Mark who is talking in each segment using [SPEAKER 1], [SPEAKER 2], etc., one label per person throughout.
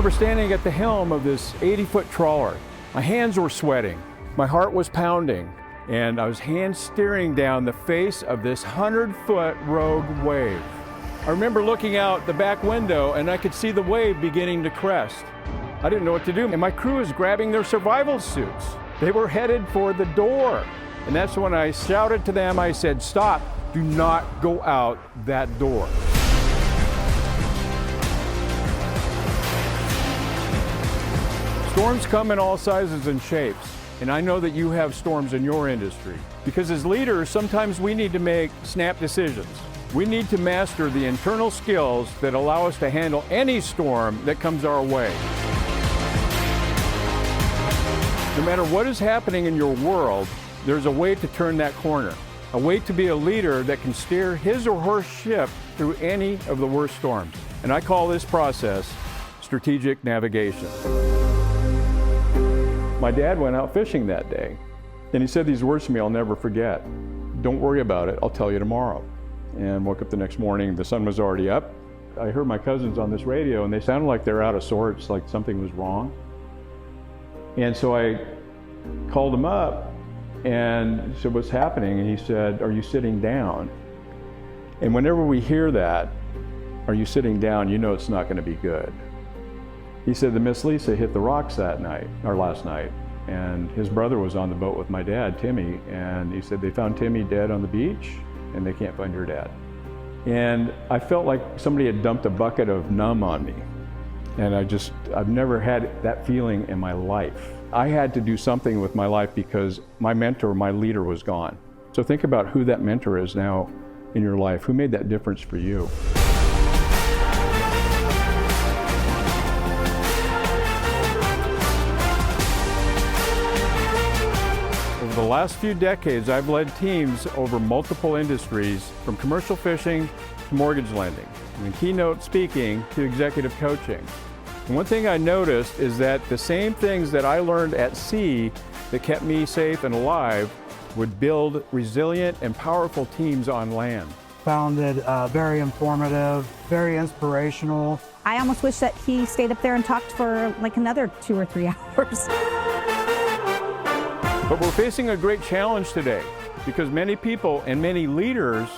[SPEAKER 1] remember standing at the helm of this 80-foot trawler. My hands were sweating, my heart was pounding, and I was hand steering down the face of this 100-foot rogue wave. I remember looking out the back window and I could see the wave beginning to crest. I didn't know what to do, and my crew was grabbing their survival suits. They were headed for the door. And that's when I shouted to them, I said, "Stop, do not go out that door." Storms come in all sizes and shapes, and I know that you have storms in your industry. Because as leaders, sometimes we need to make snap decisions. We need to master the internal skills that allow us to handle any storm that comes our way. No matter what is happening in your world, there's a way to turn that corner, a way to be a leader that can steer his or her ship through any of the worst storms. And I call this process strategic navigation. My dad went out fishing that day, and he said these words to me I'll never forget. "Don't worry about it, I'll tell you tomorrow." And woke up the next morning, the sun was already up. I heard my cousins on this radio, and they sounded like they're out of sorts, like something was wrong. And so I called him up and said, "What's happening?" And he said, "Are you sitting down?" And whenever we hear that, "Are you sitting down?" you know it's not going to be good. He said that Miss Lisa hit the rocks that night, or last night, and his brother was on the boat with my dad, Timmy, and he said they found Timmy dead on the beach, and they can't find your dad. And I felt like somebody had dumped a bucket of numb on me. And I've never had that feeling in my life. I had to do something with my life because my mentor, my leader, was gone. So think about who that mentor is now in your life. Who made that difference for you? Over the last few decades, I've led teams over multiple industries, from commercial fishing to mortgage lending, and keynote speaking to executive coaching. And one thing I noticed is that the same things that I learned at sea that kept me safe and alive would build resilient and powerful teams on land.
[SPEAKER 2] Found it very informative, very inspirational.
[SPEAKER 3] I almost wish that he stayed up there and talked for like another 2 or 3 hours.
[SPEAKER 1] But we're facing a great challenge today because many people and many leaders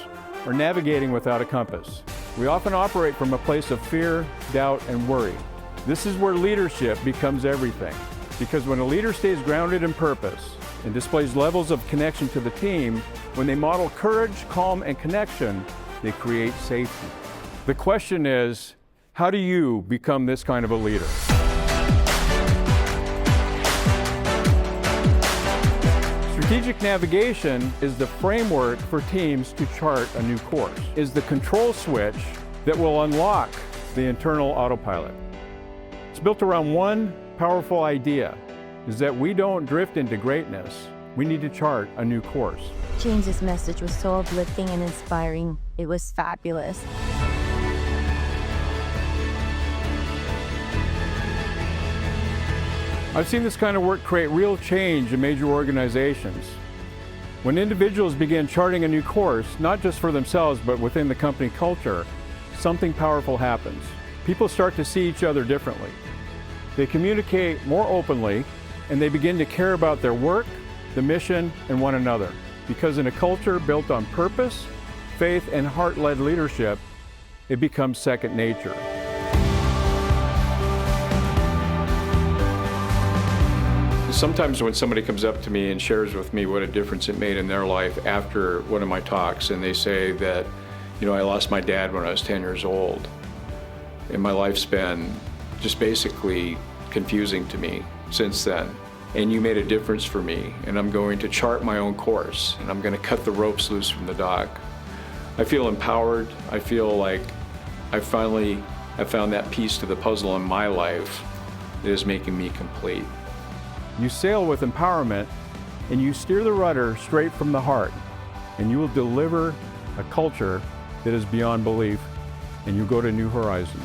[SPEAKER 1] are navigating without a compass. We often operate from a place of fear, doubt, and worry. This is where leadership becomes everything. Because when a leader stays grounded in purpose and displays levels of connection to the team, when they model courage, calm, and connection, they create safety. The question is, how do you become this kind of a leader? Strategic navigation is the framework for teams to chart a new course, is the control switch that will unlock the internal autopilot. It's built around one powerful idea, is that we don't drift into greatness. We need to chart a new course.
[SPEAKER 4] James's message was so uplifting and inspiring. It was fabulous.
[SPEAKER 1] I've seen this kind of work create real change in major organizations. When individuals begin charting a new course, not just for themselves, but within the company culture, something powerful happens. People start to see each other differently. They communicate more openly, and they begin to care about their work, the mission, and one another. Because in a culture built on purpose, faith, and heart-led leadership, it becomes second nature. Sometimes when somebody comes up to me and shares with me what a difference it made in their life after one of my talks, and they say that, I lost my dad when I was 10 years old, and my life's been just basically confusing to me since then. And you made a difference for me, and I'm going to chart my own course, and I'm going to cut the ropes loose from the dock. I feel empowered. I feel like I finally have found that piece to the puzzle in my life that is making me complete. You sail with empowerment, and you steer the rudder straight from the heart, and you will deliver a culture that is beyond belief, and you go to new horizons.